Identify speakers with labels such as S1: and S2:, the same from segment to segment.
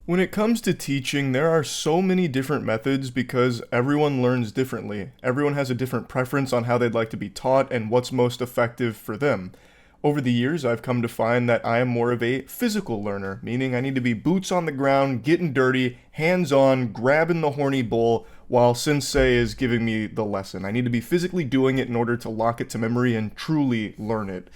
S1: When it comes to teaching, there are so many different methods because everyone learns differently. Everyone has a different preference on how they'd like to be taught and what's most effective for them. Over the years, I've come to find that I am more of a physical learner, meaning I need to be boots on the ground, getting dirty, hands-on, grabbing the horny bull, while sensei is giving me the lesson. I need to be physically doing it in order to lock it to memory and truly learn it.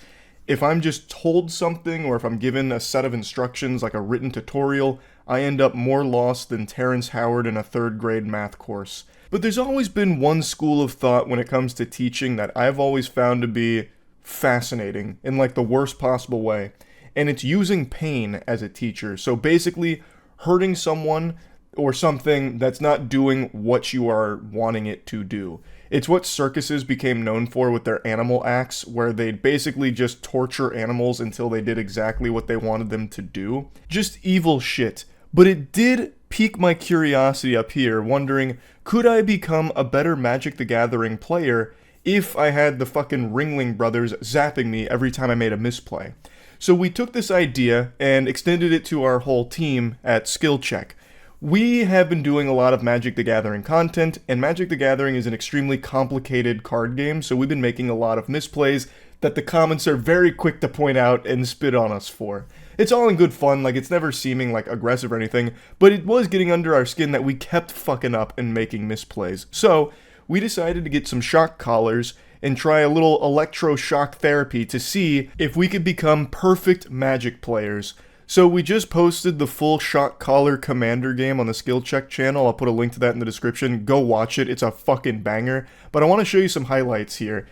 S1: If I'm just told something or if I'm given a set of instructions like a written tutorial, I end up more lost than Terrence Howard in a 3rd grade math course. But there's always been one school of thought when it comes to teaching that I've always found to be fascinating in like the worst possible way. And it's using pain as a teacher. So basically hurting someone or something that's not doing what you are wanting it to do. It's what circuses became known for with their animal acts, where they'd basically just torture animals until they did exactly what they wanted them to do. Just evil shit. But it did pique my curiosity up here, wondering, could I become a better Magic the Gathering player if I had the fucking Ringling Brothers zapping me every time I made a misplay? So we took this idea and extended it to our whole team at Skill Check. We have been doing a lot of Magic the Gathering content, and Magic the Gathering is an extremely complicated card game, so we've been making a lot of misplays that the comments are very quick to point out and spit on us for. It's all in good fun, like it's never seeming like aggressive or anything, but it was getting under our skin that we kept fucking up and making misplays. So, we decided to get some shock collars and try a little electroshock therapy to see if we could become perfect Magic players. So we just posted the full Shock Collar Commander game on the Skill Check channel. I'll put a link to that in the description. Go watch it. It's a fucking banger. But I want to show you some highlights here.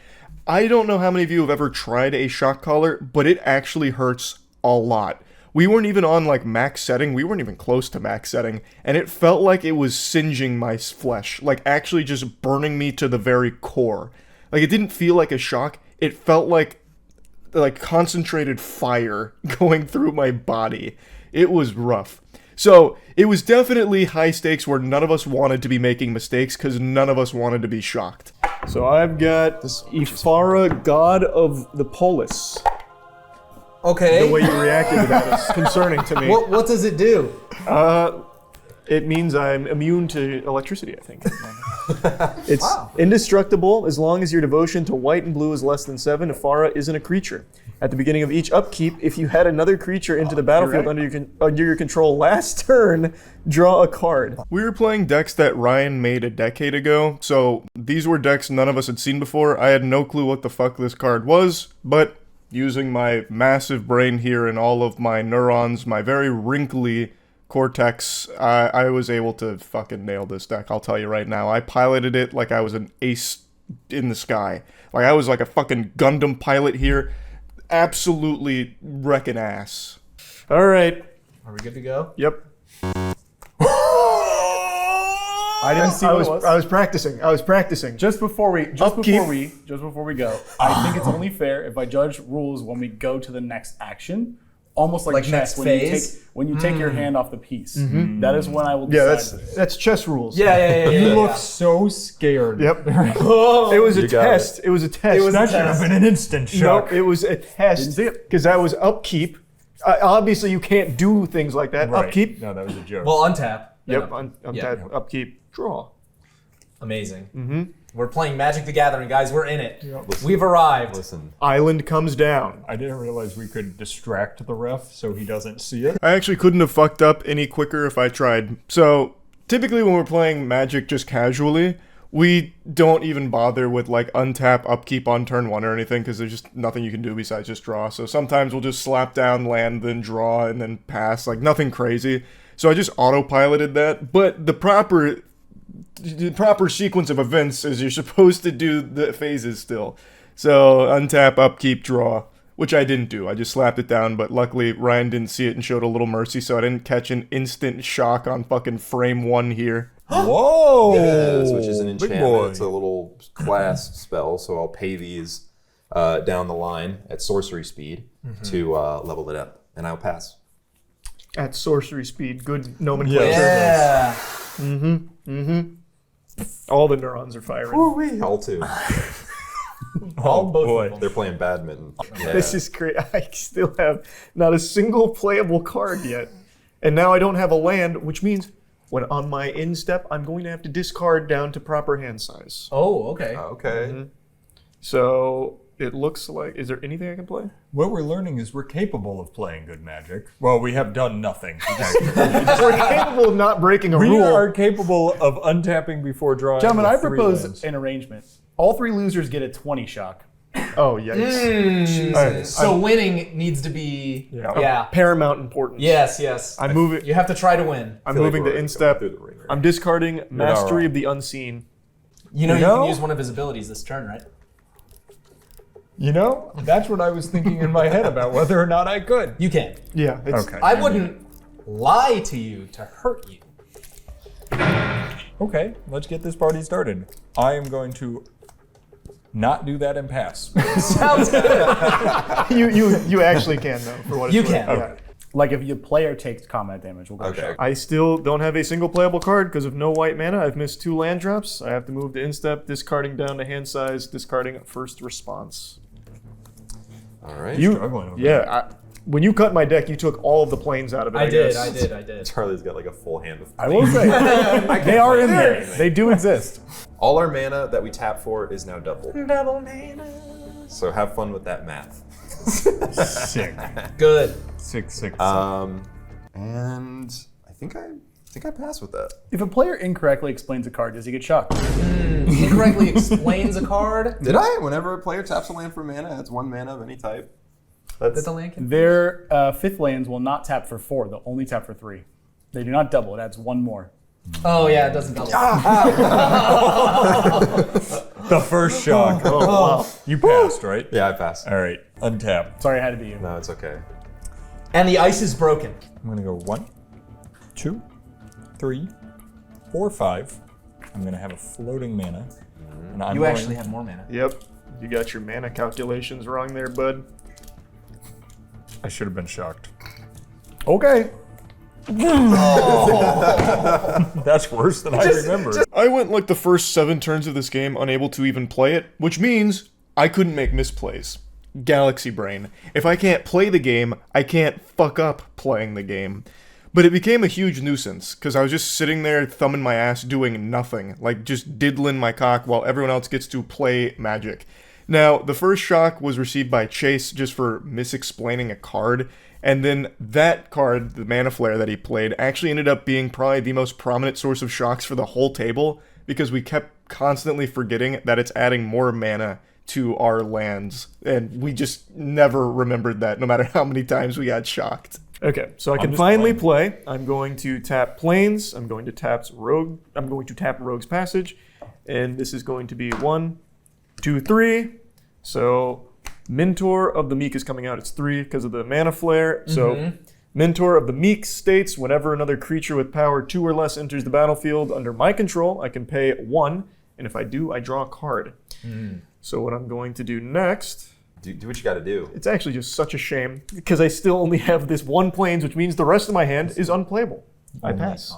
S1: I don't know how many of you have ever tried a Shock Collar, but it actually hurts a lot. We weren't even on like max setting. We weren't even close to max setting. And it felt like it was singeing my flesh. Like actually just burning me to the very core. Like it didn't feel like a shock. It felt like concentrated fire going through my body. It was rough. So it was definitely high stakes where none of us wanted to be making mistakes because none of us wanted to be shocked. So I've got Ifara, God of the Polis.
S2: Okay.
S1: The way you reacted to that is concerning to me.
S2: What does it do?
S1: It means I'm immune to electricity, I think. It's indestructible as long as your devotion to white and blue is less than 7. Ifara isn't a creature. At the beginning of each upkeep, if you had another creature into the battlefield under your control last turn, draw a card. We were playing decks that Ryan made a decade ago, so these were decks none of us had seen before. I had no clue what the fuck this card was, but using my massive brain here and all of my neurons, my very wrinkly cortex, I was able to fucking nail this deck, I'll tell you right now. I piloted it like I was an ace in the sky. Like I was like a fucking Gundam pilot here. Absolutely wrecking ass. Alright.
S2: Are we good to go?
S1: Yep.
S3: I didn't see what it was.
S1: I was practicing.
S3: Just before we go, I think it's
S2: Oh.
S3: only fair if I judge rules when we go to the next action. Almost like
S2: next
S3: chess,
S2: phase?
S3: when you take your hand off the piece. That is when I will decide.
S1: That's chess rules.
S2: Yeah.
S4: You look so scared.
S1: Yep.
S2: Oh,
S1: It was a
S4: You got
S1: test. It was a test.
S4: That should have been an instant shock.
S1: No, it was a test. Because that was upkeep. Obviously, you can't do things like that.
S4: Right.
S1: Upkeep.
S4: No, that was a joke.
S2: well, untap.
S1: Yep.
S2: Yeah.
S1: Upkeep. Draw.
S2: Amazing. We're playing Magic the Gathering, guys. We're in it.
S4: Listen,
S2: We've arrived.
S4: Listen,
S1: Island comes down.
S4: I didn't realize we could distract the ref so he doesn't see it.
S1: I actually couldn't have fucked up any quicker if I tried. So, typically when we're playing Magic just casually, we don't even bother with like untap, upkeep on turn 1 or anything because there's just nothing you can do besides just draw. So sometimes we'll just slap down land, then draw, and then pass. Like nothing crazy. So I just autopiloted that. But the proper sequence of events is you're supposed to do the phases still. So untap, upkeep, draw, which I didn't do. I just slapped it down, but luckily Ryan didn't see it and showed a little mercy, so I didn't catch an instant shock on fucking frame 1 here.
S4: Whoa!
S5: Yes, which is an
S4: Big
S5: enchantment.
S4: boy.
S5: It's a little class spell, so I'll pay these down the line at sorcery speed to level it up, and I'll pass.
S1: At sorcery speed, good nomenclature.
S2: Yeah.
S1: All the neurons are firing.
S5: Woo-wee. All two.
S2: Both
S4: boy.
S2: of them.
S5: They're playing badminton. Yeah.
S1: This is great. I still have not a single playable card yet. And now I don't have a land, which means when on my end step, I'm going to have to discard down to proper hand size.
S2: Oh, okay.
S5: Okay.
S1: So it looks like, is there anything I can play?
S4: What we're learning is we're capable of playing good Magic. Well, we have done nothing. actually.
S1: We're capable of not breaking a
S4: We
S1: rule.
S4: are capable of untapping before drawing.
S3: Gentlemen,
S4: with
S3: I
S4: 3
S3: propose
S4: lands.
S3: an arrangement. All 3 losers get a 20 shock.
S1: Oh, yikes.
S2: Mm, so winning needs to be yeah.
S1: Paramount importance.
S2: Yes.
S1: I'm moving.
S2: You have to try to win.
S1: I'm
S5: feel like
S1: moving
S5: we're
S1: to
S5: going
S1: instep.
S5: through the ringer.
S1: I'm discarding Mastery
S4: alright.
S1: of the Unseen.
S2: You know you
S4: know?
S2: can use one of his abilities this turn, right?
S4: You know, that's what I was thinking in my head about whether or not I could.
S2: You can.
S1: Yeah. It's,
S4: Okay.
S2: I wouldn't lie to you to hurt you.
S4: Okay, let's get this party started. I am going to not do that and pass.
S2: Sounds good.
S1: You actually can, though, for what it's
S2: You
S1: worth.
S2: can.
S1: Yeah.
S3: Like if your player takes combat damage, we'll go
S5: Okay.
S3: shock.
S1: I still don't have a single playable card because of no white mana. I've missed 2 land drops. I have to move to instep, discarding down to hand size, discarding first response.
S5: All right.
S4: Struggling with
S1: When you cut my deck, you took all of the planes out of it.
S2: I
S1: guess.
S2: did.
S5: Charlie's got like a full hand of.
S3: I will say, they are in there. They do exist.
S5: All our mana that we tap for is now double.
S2: Double mana.
S5: So have fun with that math.
S4: Sick.
S2: Good.
S4: Sick.
S5: And I think I pass with that.
S3: If a player incorrectly explains a card, does he get shocked?
S2: Incorrectly explains a card.
S5: Did I? Whenever a player taps a land for mana, it's 1 mana of any type.
S2: That the land can.
S3: Their 5th lands will not tap for 4. They'll only tap for 3. They do not double. It adds 1 more.
S2: Oh yeah, it doesn't double.
S4: The first shock. You passed, right?
S5: Yeah, I pass.
S4: All right, untap.
S3: Sorry, I had to be you.
S5: No, it's okay.
S2: And the ice is broken.
S4: I'm gonna go 1, 2, 3, 4, 5. I'm gonna have a floating mana. And I'm
S2: You
S4: going-
S2: actually have more mana.
S1: Yep. You got your mana calculations wrong there, bud.
S4: I should have been shocked.
S3: Okay.
S4: That's worse than I remembered.
S1: I went like the first 7 turns of this game unable to even play it, which means I couldn't make misplays. Galaxy brain. If I can't play the game, I can't fuck up playing the game. But it became a huge nuisance, because I was just sitting there thumbing my ass doing nothing, like just diddling my cock while everyone else gets to play Magic. Now, the first shock was received by Chase just for misexplaining a card, and then that card, the Mana Flare that he played, actually ended up being probably the most prominent source of shocks for the whole table, because we kept constantly forgetting that it's adding more mana to our lands, and we just never remembered that, no matter how many times we got shocked. Okay, so I can
S4: just
S1: finally
S4: playing.
S1: play. I'm going to tap Plains. I'm going to tap Rogue's Passage, and this is going to be 1, 2, 3. So Mentor of the Meek is coming out. It's 3 because of the Mana Flare. So Mentor of the Meek states whenever another creature with power 2 or less enters the battlefield under my control, I can pay 1, and if I do, I draw a card. So what I'm going to do next,
S5: Do what you got to do.
S1: it's actually just such a shame because I still only have this 1 Plains, which means the rest of my hand is unplayable. I pass.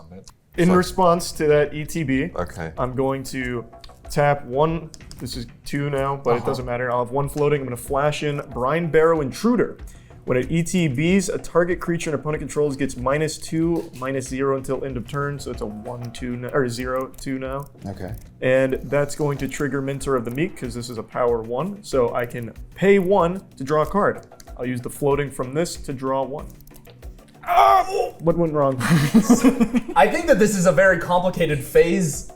S1: In
S5: So-
S1: response to that ETB,
S5: Okay.
S1: I'm going to tap 1. This is 2 now, but it doesn't matter. I'll have 1 floating. I'm going to flash in Brine Barrow Intruder. When it ETBs, a target creature an opponent controls gets -2, -0 until end of turn. So it's a 1/2 or 0/2 now.
S5: Okay.
S1: And that's going to trigger Mentor of the Meek because this is a power 1. So I can pay 1 to draw a card. I'll use the floating from this to draw 1. What went wrong?
S2: I think that this is a very complicated phase,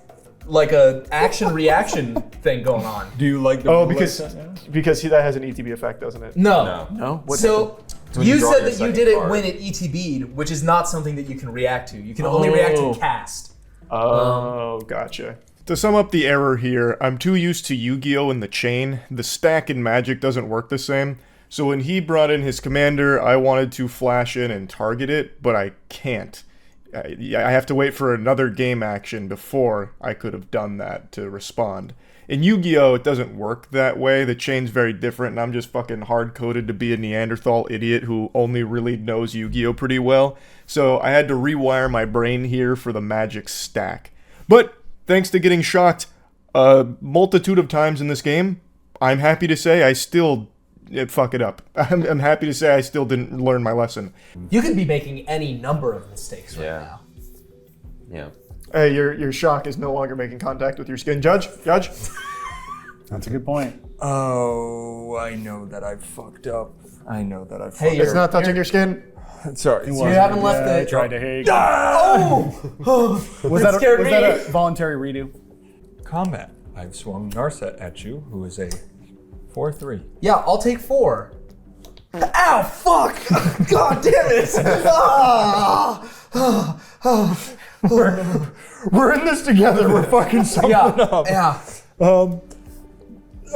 S2: like a action-reaction thing going on.
S4: Do you like the
S1: Oh,
S4: blue
S1: because
S4: light set?
S1: that has an ETB effect, doesn't it?
S2: No.
S1: No. What
S2: So
S5: when
S2: you
S5: you draw
S2: said
S5: your
S2: that you
S5: second
S2: did it
S5: card.
S2: when it ETB'd, which is not something that you can react to. You can only react to cast.
S1: Oh, gotcha. To sum up the error here, I'm too used to Yu-Gi-Oh! In the chain. The stack in Magic doesn't work the same. So when he brought in his commander, I wanted to flash in and target it, but I can't. I have to wait for another game action before I could have done that to respond. In Yu-Gi-Oh! It doesn't work that way. The chain's very different, and I'm just fucking hard-coded to be a Neanderthal idiot who only really knows Yu-Gi-Oh! Pretty well. So I had to rewire my brain here for the Magic stack. But thanks to getting shocked a multitude of times in this game, I'm happy to say I still fuck it up. I'm happy to say I still didn't learn my lesson.
S2: You could be making any number of mistakes right
S5: Yeah.
S2: now.
S5: Yeah.
S1: Hey, your shock is no longer making contact with your skin. Judge?
S3: That's a good point.
S4: Oh, I know that I've fucked up. I know that I've
S2: Hey,
S4: fucked
S2: it's
S1: It's not touching your skin.
S4: up. Sorry.
S2: You haven't left
S3: I
S2: the.
S3: tried to hate.
S2: Oh!
S3: Was
S2: That
S3: that
S2: scared
S3: was
S2: me.
S3: that a voluntary redo?
S4: Combat. I've swung Narset at you, who is a 4/3.
S2: Yeah, I'll take 4. Ow, fuck! God damn it! Ah!
S4: We're in this together. We're fucking something
S2: Yeah,
S4: up.
S2: yeah.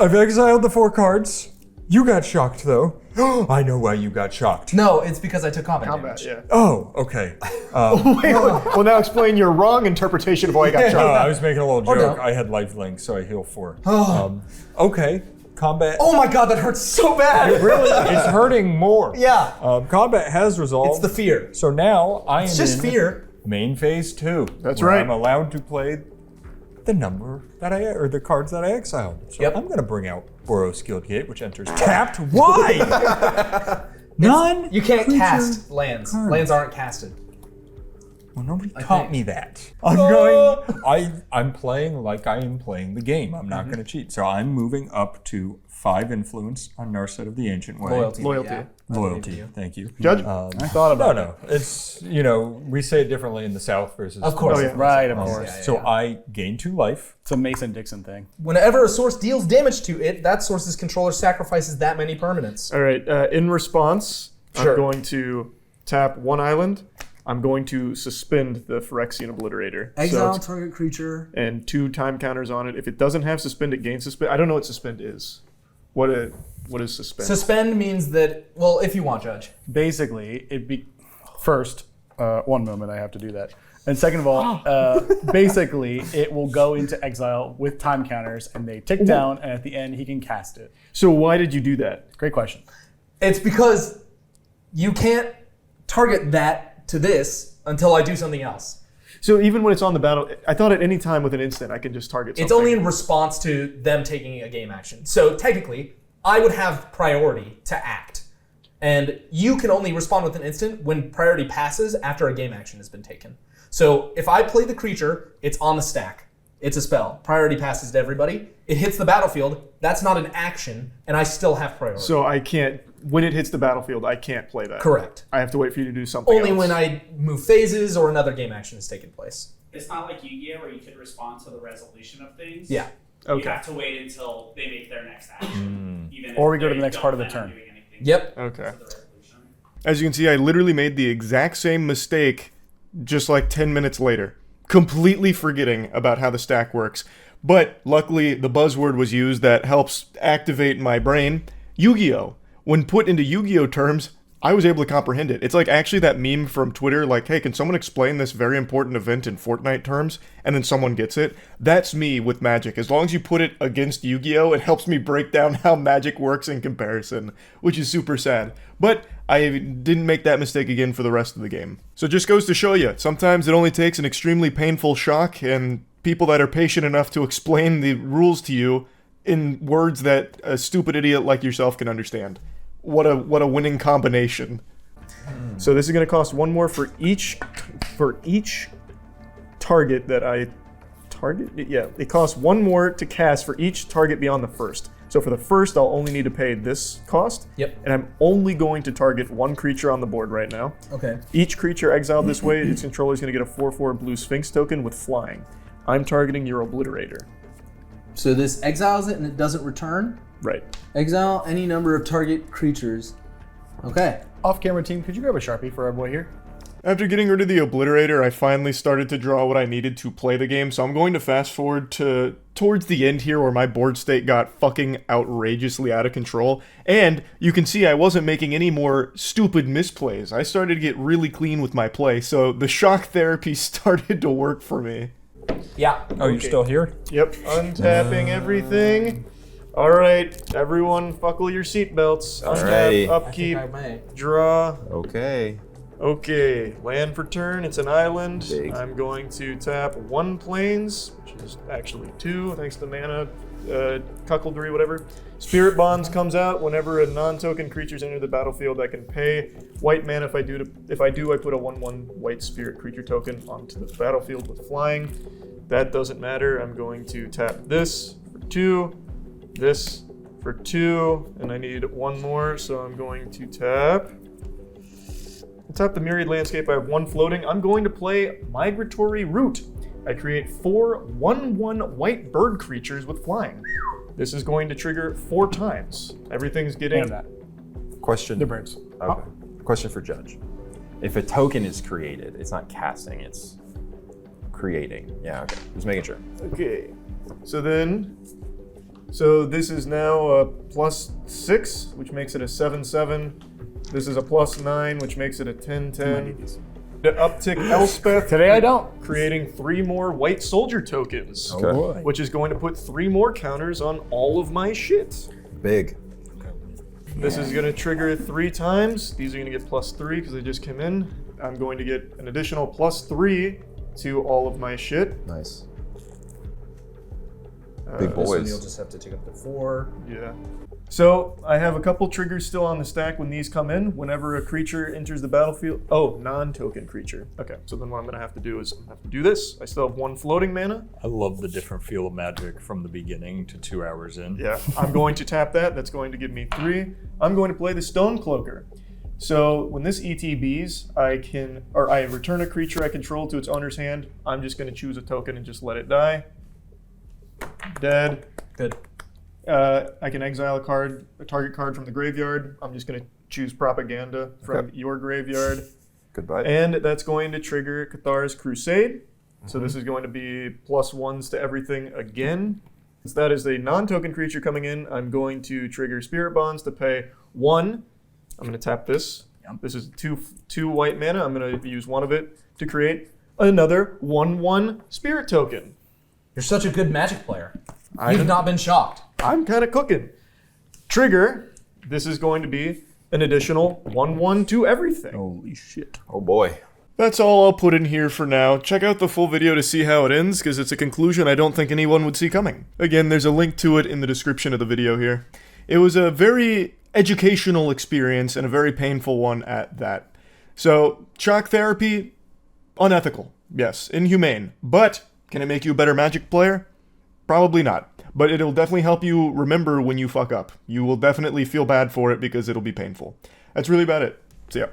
S4: I've exiled the 4 cards. You got shocked though. I know why you got shocked.
S2: No, it's because I took combat
S1: Combat,
S2: damage.
S1: yeah.
S4: Oh, okay.
S1: Well, now explain your wrong interpretation of why you got
S4: No,
S1: shot.
S4: I was making a little joke.
S2: no.
S4: I had life link, so I heal 4. Okay. Combat.
S2: Oh my god, that hurts so bad!
S4: Really? It's hurting more.
S2: Yeah.
S4: Combat has resolved.
S2: It's the fear.
S4: So now I am
S2: It's just
S4: in
S2: fear.
S4: main phase 2.
S1: That's
S4: where
S1: right.
S4: I'm allowed to play the number that or the cards that I exiled. So
S2: Yep.
S4: I'm going to bring out Boros Guildgate, which enters tapped. Why? None.
S2: You can't
S4: creature
S2: cast lands.
S4: cards.
S2: Lands aren't casted.
S4: Well, nobody taught
S2: think.
S4: me that. I'm going. I'm playing like I am playing the game. I'm not going to cheat. So I'm moving up to 5 influence on Narset of the Ancient Way.
S2: Loyalty.
S1: Loyalty.
S2: Yeah.
S4: Loyalty. Thank you.
S1: Judge?
S3: I thought about
S4: No. It's, we say it differently in the South versus.
S2: Of course.
S1: Oh, yeah.
S3: it. Right, of
S4: Um,
S3: course.
S2: yeah.
S4: So I gain 2 life.
S3: It's a Mason Dixon thing.
S2: Whenever a source deals damage to it, that source's controller sacrifices that many permanents.
S1: All right. In response,
S2: Sure.
S1: I'm going to tap 1 island. I'm going to suspend the Phyrexian Obliterator. So it's-
S2: target creature.
S1: and 2 time counters on it. If it doesn't have suspend, it gains suspend. I don't know what suspend is. What is suspend?
S2: Suspend means that, well, if you want, Judge.
S3: Basically, first, one moment I have to do that. And second of all, basically, it will go into exile with time counters, and they tick down, and at the end, he can cast it.
S1: So why did you do that?
S3: Great question.
S2: It's because you can't target that to this until I do something else.
S1: So even when it's on the battle, I thought at any time with an instant I can just target something.
S2: It's only in response to them taking a game action. So technically, I would have priority to act. And you can only respond with an instant when priority passes after a game action has been taken. So if I play the creature, it's on the stack. It's a spell. Priority passes to everybody. It hits the battlefield. That's not an action, and I still have priority.
S1: So I can't. When it hits the battlefield, I can't play that.
S2: Correct.
S1: I have to wait for you to do something.
S2: Only
S1: else.
S2: when I move phases or another game action has taken place.
S6: It's not like Yu-Gi-Oh! Where you could respond to the resolution of things.
S2: Yeah.
S1: Okay.
S6: You have to wait until they make their next action. Even
S3: Or
S6: if
S3: we go to
S6: they
S3: the next
S6: don't
S3: part of the
S6: plan on
S3: turn.
S6: doing anything
S2: Yep.
S1: Okay.
S6: to the resolution.
S1: As you can see, I literally made the exact same mistake just like 10 minutes later, completely forgetting about how the stack works. But luckily, the buzzword was used that helps activate my brain. Yu-Gi-Oh! When put into Yu-Gi-Oh! Terms, I was able to comprehend it. It's like actually that meme from Twitter, like, hey, can someone explain this very important event in Fortnite terms? And then someone gets it. That's me with Magic. As long as you put it against Yu-Gi-Oh!, it helps me break down how Magic works in comparison, which is super sad. But I didn't make that mistake again for the rest of the game. So it just goes to show you, sometimes it only takes an extremely painful shock and people that are patient enough to explain the rules to you in words that a stupid idiot like yourself can understand. What a winning combination. So this is going to cost 1 more for each target that I target. Yeah, it costs 1 more to cast for each target beyond the first. So for the first, I'll only need to pay this cost.
S2: Yep.
S1: And I'm only going to target 1 creature on the board right now.
S2: Okay.
S1: Each creature exiled this way, its controller is going to get a 4/4 blue Sphinx token with flying. I'm targeting your Obliterator.
S7: So this exiles it and it doesn't return.
S1: Right.
S7: Exile any number of target creatures. Okay.
S3: Off-camera team, could you grab a Sharpie for our boy here?
S1: After getting rid of the Obliterator, I finally started to draw what I needed to play the game, so I'm going to fast forward to towards the end here where my board state got fucking outrageously out of control, and you can see I wasn't making any more stupid misplays. I started to get really clean with my play, so the shock therapy started to work for me.
S2: Yeah.
S4: Oh, you're still here?
S1: Yep, untapping everything. Alright, everyone buckle your seatbelts.
S5: Alrighty.
S1: Untap, upkeep,
S7: I may.
S1: draw.
S5: Okay.
S1: Okay, land for turn, it's an island.
S5: Big.
S1: I'm going to tap 1 plains, which is actually 2, thanks to mana cuckoldry, whatever. Spirit Bonds comes out whenever a non-token creatures enter the battlefield. I can pay white mana if I do. I put a 1/1 white spirit creature token onto the battlefield with flying. That doesn't matter. I'm going to tap this for 2, this for 2, and I need 1 more, so I'm going to tap the Myriad Landscape. I have 1 floating. I'm going to play Migratory Route. I create 4 1/1 white bird creatures with flying. This is going to trigger 4 times. Everything's getting...
S3: And that.
S5: Question.
S3: The birds.
S5: Okay. Question for Judge. If a token is created, it's not casting, it's creating. Yeah, okay. Just making sure.
S1: Okay. So this is now a +6, which makes it a 7/7. This is a +9, which makes it a 10/10. The uptick Elspeth.
S3: Today I don't.
S1: Creating 3 more white soldier tokens.
S5: Okay.
S4: boy.
S1: Which is going to put 3 more counters on all of my shit.
S5: Big.
S1: This is going to trigger 3 times. These are going to get +3 because they just came in. I'm going to get an additional +3 to all of my shit.
S5: Nice. Big
S2: This one
S5: boys.
S2: you'll just have to take up to 4.
S1: Yeah. So I have a couple triggers still on the stack when these come in. Whenever a creature enters the battlefield. Oh, non-token creature. Okay, so then what I'm going to have to do is I'm gonna have to do this. I still have 1 floating mana.
S4: I love the different feel of Magic from the beginning to 2 hours in.
S1: Yeah, I'm going to tap that. That's going to give me 3. I'm going to play the Stone Cloaker. So when this ETBs, I return a creature I control to its owner's hand. I'm just going to choose a token and just let it die. Dead.
S2: Good.
S1: I can exile a target card from the graveyard. I'm just going to choose Propaganda from your graveyard.
S5: Goodbye.
S1: And that's going to trigger Cathar's Crusade. So this is going to be +1s to everything again. Since that is a non-token creature coming in, I'm going to trigger Spirit Bonds to pay 1. I'm going to tap this. This is two white mana. I'm going to use 1 of it to create another 1/1 Spirit token.
S2: You're such a good Magic player. You've not been shocked.
S1: I'm kind of cooking. Trigger. This is going to be an additional 1/1 to everything.
S4: Holy shit.
S5: Oh boy.
S1: That's all I'll put in here for now. Check out the full video to see how it ends, because it's a conclusion I don't think anyone would see coming. Again, there's a link to it in the description of the video here. It was a very educational experience and a very painful one at that. So, shock therapy, unethical. Yes, inhumane. But, can it make you a better Magic player? Probably not. But it'll definitely help you remember when you fuck up. You will definitely feel bad for it because it'll be painful. That's really about it. See ya.